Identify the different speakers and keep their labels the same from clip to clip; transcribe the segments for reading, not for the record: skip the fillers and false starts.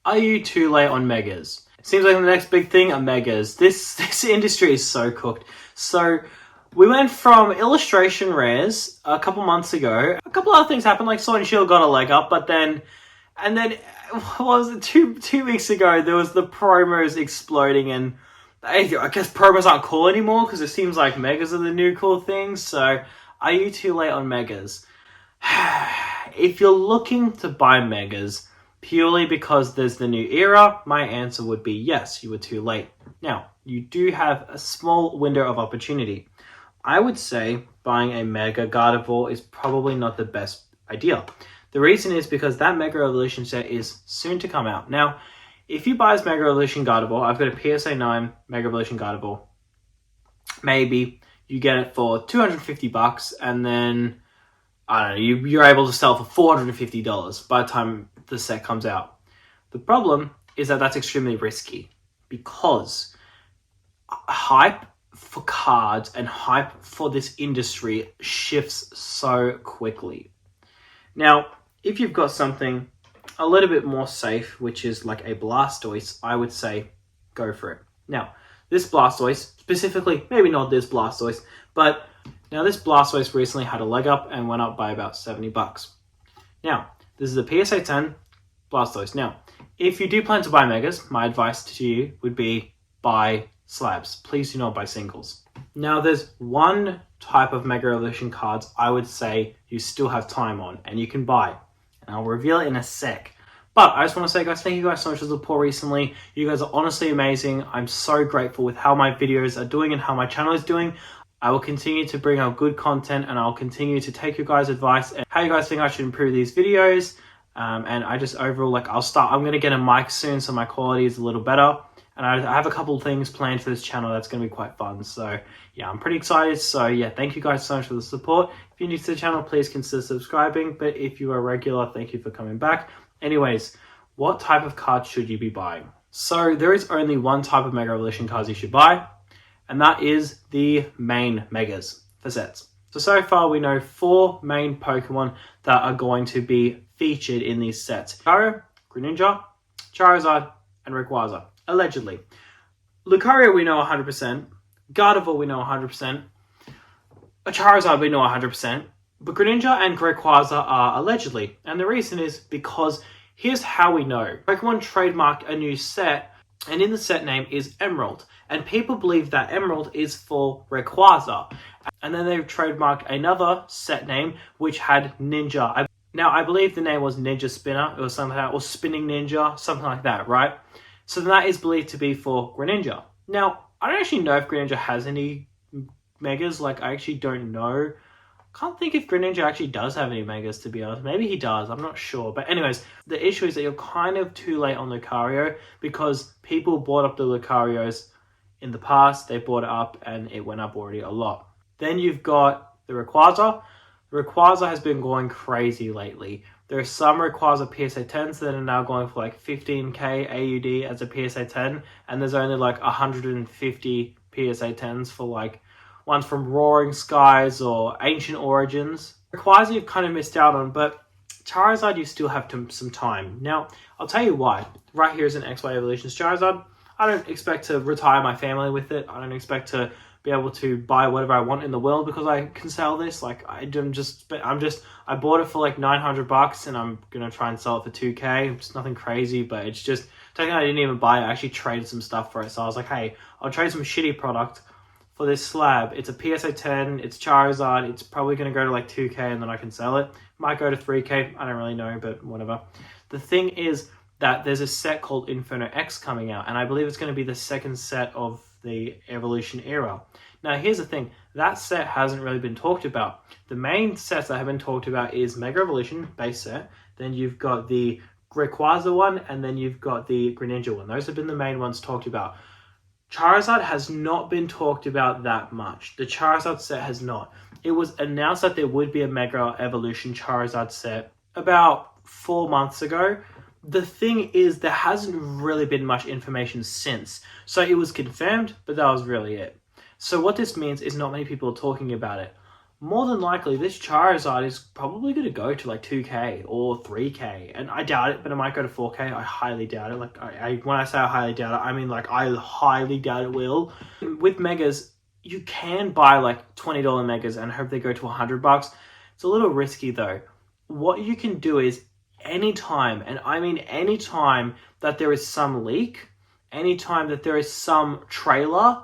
Speaker 1: Are you too late on megas? Seems like the next big thing are megas. This industry is so cooked. So we went from illustration rares a couple months ago. A couple other things happened, like Sword and Shield got a leg up, but then what was it, two weeks ago, there was the promos exploding, and I guess promos aren't cool anymore because it seems like megas are the new cool thing. So are you too late on megas? If you're looking to buy megas purely because there's the new era, my answer would be yes, you were too late. Now, you do have a small window of opportunity. I would say buying a Mega Gardevoir is probably not the best idea. The reason is because that Mega Evolution set is soon to come out. Now, if you buy as Mega Evolution Gardevoir, I've got a PSA 9 Mega Evolution Gardevoir. Maybe you get it for $250 and then, I don't know, you're able to sell for $450 by the time the set comes out. The problem is that that's extremely risky because hype for cards and hype for this industry shifts so quickly. Now, if you've got something a little bit more safe, which is like a Blastoise, I would say go for it. Now, this Blastoise, specifically, maybe not this Blastoise, but now this Blastoise recently had a leg up and went up by about $70. Now, this is a PSA 10 Blastoise. Now, if you do plan to buy megas, my advice to you would be buy slabs. Please do not buy singles. Now, there's one type of Mega Evolution cards I would say you still have time on and you can buy. And I'll reveal it in a sec. But I just want to say, guys, thank you guys so much for the support recently. You guys are honestly amazing. I'm so grateful with how my videos are doing and how my channel is doing. I will continue to bring out good content and I'll continue to take your guys' advice and how you guys think I should improve these videos. And I just overall, I'm going to get a mic soon so my quality is a little better. And I have a couple things planned for this channel that's going to be quite fun. So yeah, I'm pretty excited. So yeah, thank you guys so much for the support. If you're new to the channel, please consider subscribing. But if you are regular, thank you for coming back. Anyways, what type of cards should you be buying? So there is only one type of Mega Evolution cards you should buy. And that is the main Megas for sets. So far we know 4 main Pokemon that are going to be featured in these sets. Lucario, Greninja, Charizard, and Rayquaza. Allegedly. Lucario we know 100%. Gardevoir we know 100%. Charizard we know 100%. But Greninja and Rayquaza are allegedly. And the reason is because here's how we know. Pokemon trademarked a new set, and in the set name is Emerald. And people believe that Emerald is for Rayquaza. And then they've trademarked another set name which had Ninja. Now, I believe the name was Ninja Spinner or something like that, or Spinning Ninja, something like that, right? So that is believed to be for Greninja. Now, I don't actually know if Greninja has any Megas. I actually don't know. Can't think if Greninja actually does have any Megas, to be honest. Maybe he does, I'm not sure. But anyways, the issue is that you're kind of too late on Lucario because people bought up the Lucarios in the past. They bought it up and it went up already a lot. Then you've got the Rayquaza. Rayquaza has been going crazy lately. There are some Rayquaza PSA 10s that are now going for 15k AUD as a PSA 10, and there's only 150 PSA 10s for ones from Roaring Skies or Ancient Origins. Rayquaza you've kind of missed out on, but Charizard you still have some time. Now, I'll tell you why. Right here is an XY Evolutions Charizard. I don't expect to retire my family with it. I don't expect to be able to buy whatever I want in the world because I can sell this. I bought it for $900 and I'm gonna try and sell it for 2k. It's nothing crazy, but it's just technically I didn't even buy it. I actually traded some stuff for it. So I was like, hey, I'll trade some shitty product for this slab. It's a PSA 10, it's Charizard, it's probably gonna go to 2k and then I can sell it. Might go to 3k, I don't really know, but whatever. The thing is that there's a set called Inferno X coming out, and I believe it's going to be the second set of the Evolution era. Now, here's the thing. That set hasn't really been talked about. The main sets that have been talked about is Mega Evolution base set, then you've got the Rayquaza one, and then you've got the Greninja one. Those have been the main ones talked about. Charizard has not been talked about that much. The Charizard set has not. It was announced that there would be a Mega Evolution Charizard set about 4 months ago. The thing is, there hasn't really been much information since. So it was confirmed, but that was really it. So what this means is not many people are talking about it. more than likely this Charizard is probably going to go to like 2k or 3k, and I doubt it, but it might go to 4k. I highly doubt it. Like when I say I highly doubt it, I mean like I highly doubt it will. With megas, you can buy like $20 megas and hope they go to $100. It's a little risky though. What you can do is anytime, and I mean anytime, that there is some leak, anytime that there is some trailer,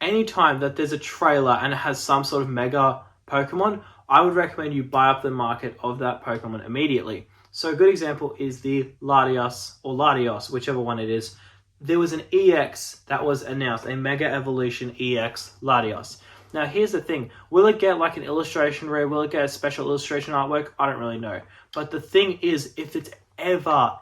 Speaker 1: anytime that there's a trailer and it has some sort of mega Pokemon, I would recommend you buy up the market of that Pokemon immediately. So a good example is the Latios, whichever one it is. There was an EX that was announced, a Mega Evolution EX Latios. Now here's the thing, will it get like an illustration rare, will it get a special illustration artwork? I don't really know. But the thing is, if it's ever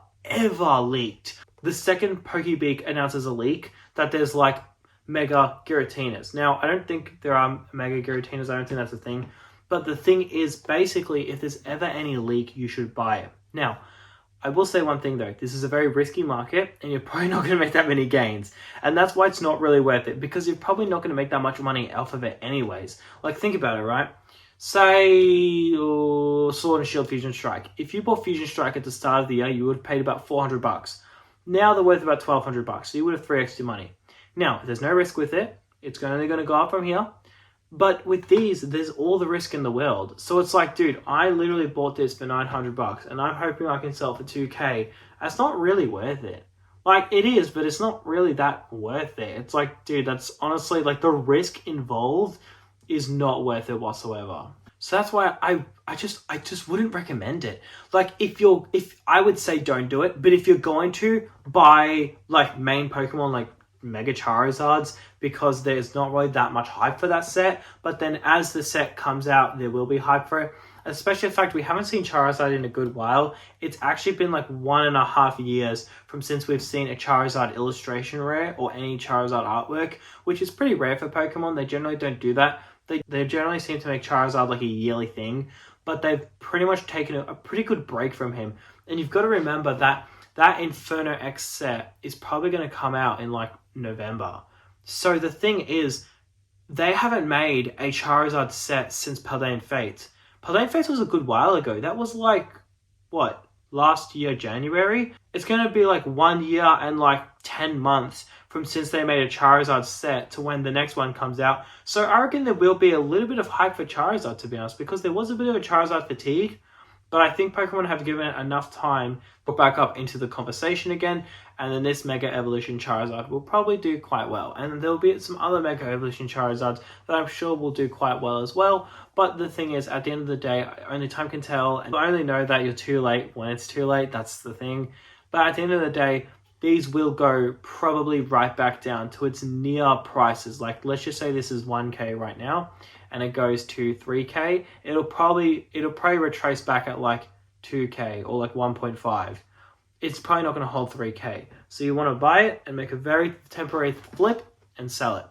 Speaker 1: leaked, the second Pokebeak announces a leak that there's like Mega Giratinas. Now, I don't think there are Mega Giratinas, I don't think that's a thing. But the thing is, basically, if there's ever any leak, you should buy it. Now, I will say one thing though, this is a very risky market and you're probably not going to make that many gains. And that's why it's not really worth it, because you're probably not going to make that much money off of it anyways. Like, think about it, right? Say, Sword and Shield Fusion Strike. If you bought Fusion Strike at the start of the year, you would have paid about $400. Now they're worth about $1,200, so you would have 3x your money. Now, there's no risk with it. It's only going to go up from here. But with these, there's all the risk in the world. So it's like, dude, I literally bought this for $900 and I'm hoping I can sell it for 2k. That's not really worth it. Like, it is, but it's not really that worth it. It's like, dude, that's honestly, like, the risk involved is not worth it whatsoever. So that's why I just wouldn't recommend it. Like, if I would say don't do it, but if you're going to buy like main Pokemon, like Mega Charizards, because there's not really that much hype for that set, but then as the set comes out, there will be hype for it. Especially the fact we haven't seen Charizard in a good while. It's actually been like 1.5 years from since we've seen a Charizard illustration rare or any Charizard artwork, which is pretty rare for Pokemon. They generally don't do that. They generally seem to make Charizard like a yearly thing, but they've pretty much taken a pretty good break from him. And you've got to remember that that Inferno X set is probably going to come out in like November. So the thing is, they haven't made a Charizard set since Paldean Fates. Paldean Fates was a good while ago. That was like, what, last year, January? It's going to be like 1 year and like 10 months from since they made a Charizard set to when the next one comes out. So I reckon there will be a little bit of hype for Charizard, to be honest, because there was a bit of a Charizard fatigue. But I think Pokemon have given it enough time to put back up into the conversation again. And then this Mega Evolution Charizard will probably do quite well. And there will be some other Mega Evolution Charizards that I'm sure will do quite well as well. But the thing is, at the end of the day, only time can tell. And I only know that you're too late when it's too late. That's the thing. But at the end of the day, these will go probably right back down to its near prices. Like, let's just say this is 1k right now, and it goes to 3k. It'll probably retrace back at like 2k or like 1.5. It's probably not going to hold 3k. So you want to buy it and make a very temporary flip and sell it.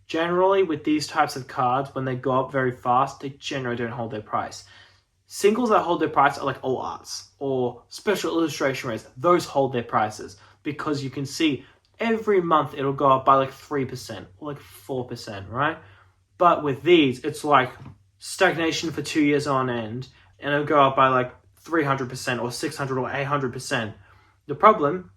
Speaker 1: Generally, with these types of cards, when they go up very fast, they generally don't hold their price. Singles that hold their price are like all arts or special illustration rares. Those hold their prices because you can see every month it'll go up by like 3% or like 4%, right? But with these, it's like stagnation for 2 years on end, and it'll go up by like 300% or 600 or 800%. The problem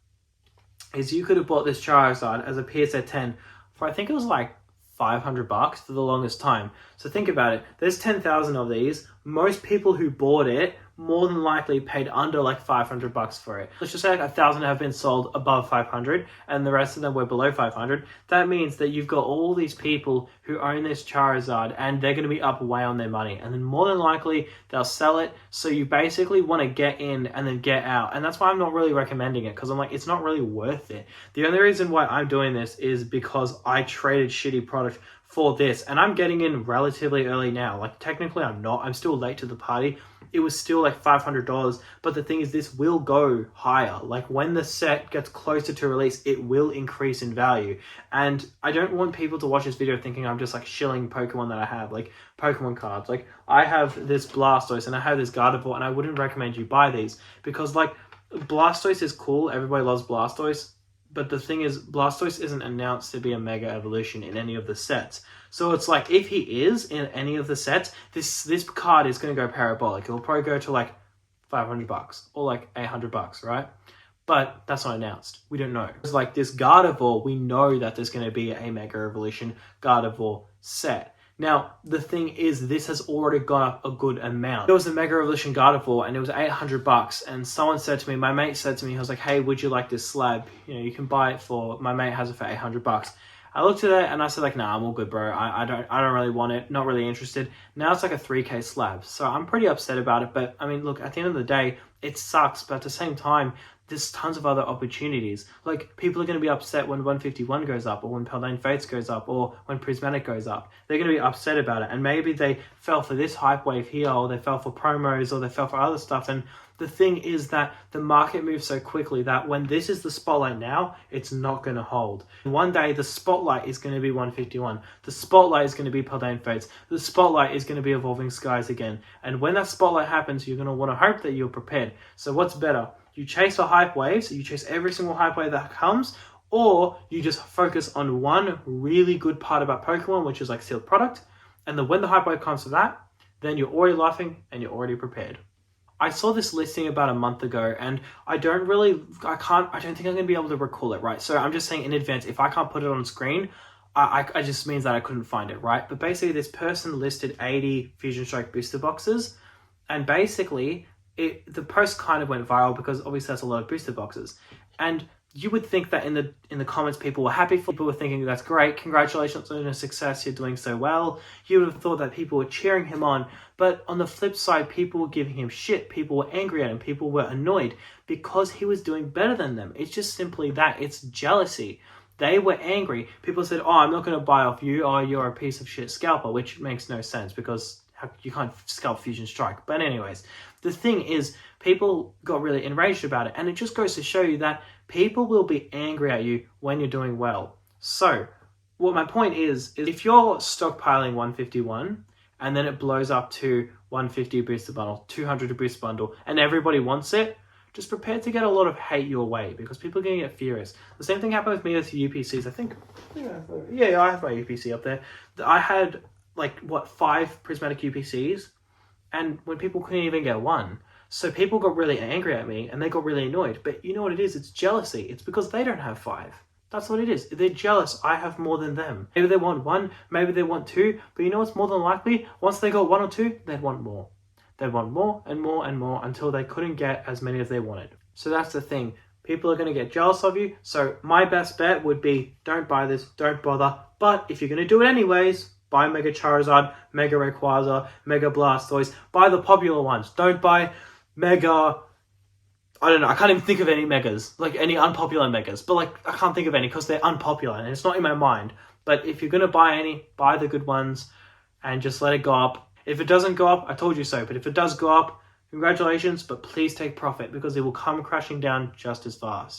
Speaker 1: is you could have bought this Charizard as a PSA 10 for, I think it was like $500 for the longest time. So think about it. There's 10,000 of these. Most people who bought it more than likely paid under like $500 for it. Let's just say like 1,000 have been sold above 500 and the rest of them were below 500. That means that you've got all these people who own this Charizard and they're going to be up way on their money. And then more than likely they'll sell it. So you basically want to get in and then get out. And that's why I'm not really recommending it, because I'm like, it's not really worth it. The only reason why I'm doing this is because I traded shitty product for this, and I'm getting in relatively early now. Like, technically I'm not. I'm still late to the party. It was still like $500, but the thing is, this will go higher. Like, when the set gets closer to release, it will increase in value. And I don't want people to watch this video thinking I'm just like shilling Pokemon that I have, like Pokemon cards. Like, I have this Blastoise and I have this Gardevoir, and I wouldn't recommend you buy these because like Blastoise is cool. Everybody loves Blastoise. But the thing is, Blastoise isn't announced to be a Mega Evolution in any of the sets. So it's like, if he is in any of the sets, this card is going to go parabolic. It'll probably go to like $500 or like $800, right? But that's not announced. We don't know. It's like this Gardevoir, we know that there's going to be a Mega Evolution Gardevoir set. Now, the thing is, this has already gone up a good amount. There was a Mega Evolution Gardevoir and it was $800, and someone said to me, my mate said to me, he was like, hey, would you like this slab? You know, you can buy it for, my mate has it for $800. I looked at it and I said like, nah, I'm all good, bro. I don't really want it. Not really interested. Now it's like a 3K slab. So I'm pretty upset about it. But I mean, look, at the end of the day, it sucks. But at the same time, there's tons of other opportunities. Like, people are going to be upset when 151 goes up, or when Paldean Fates goes up, or when Prismatic goes up. They're going to be upset about it. And maybe they fell for this hype wave here, or they fell for promos, or they fell for other stuff. And the thing is that the market moves so quickly that when this is the spotlight now, it's not going to hold. One day, the spotlight is going to be 151. The spotlight is going to be Paldean Fates. The spotlight is going to be Evolving Skies again. And when that spotlight happens, you're going to want to hope that you're prepared. So what's better? You chase for hype waves, you chase every single hype wave that comes, or you just focus on one really good part about Pokemon, which is like sealed product, and then when the hype wave comes to that, then you're already laughing and you're already prepared. I saw this listing about a month ago, and I don't think I'm going to be able to recall it, right? So I'm just saying in advance, if I can't put it on screen, I just means that I couldn't find it, right? But basically, this person listed 80 Fusion Strike booster boxes, and basically, the post kind of went viral because obviously that's a lot of booster boxes. And you would think that in the comments, people were happy for, people were thinking, that's great, congratulations on your success, you're doing so well. You would have thought that people were cheering him on. But on the flip side, people were giving him shit. People were angry at him. People were annoyed because he was doing better than them. It's just simply that. It's jealousy. They were angry. People said, oh, I'm not going to buy off you. Oh, you're a piece of shit scalper, which makes no sense because you can't scalp Fusion Strike. But anyways, the thing is, people got really enraged about it. And it just goes to show you that people will be angry at you when you're doing well. So what my point is if you're stockpiling 151 and then it blows up to 150 booster bundle, 200 booster bundle, and everybody wants it, just prepare to get a lot of hate your way because people are going to get furious. The same thing happened with me with UPCs. I have my UPC up there. I had 5 prismatic UPCs, and when people couldn't even get one. So people got really angry at me and they got really annoyed. But you know what it is? It's jealousy. It's because they don't have 5. That's what it is. They're jealous. I have more than them. Maybe they want 1, maybe they want 2, but you know what's more than likely? Once they got 1 or 2, they'd want more. They'd want more and more and more until they couldn't get as many as they wanted. So that's the thing. People are going to get jealous of you. So my best bet would be, don't buy this, don't bother. But if you're going to do it anyways, buy Mega Charizard, Mega Rayquaza, Mega Blastoise. Buy the popular ones. Don't buy Mega... I don't know. I can't even think of any Megas. Any unpopular Megas. But I can't think of any because they're unpopular and it's not in my mind. But if you're going to buy any, buy the good ones and just let it go up. If it doesn't go up, I told you so. But if it does go up, congratulations. But please take profit because it will come crashing down just as fast.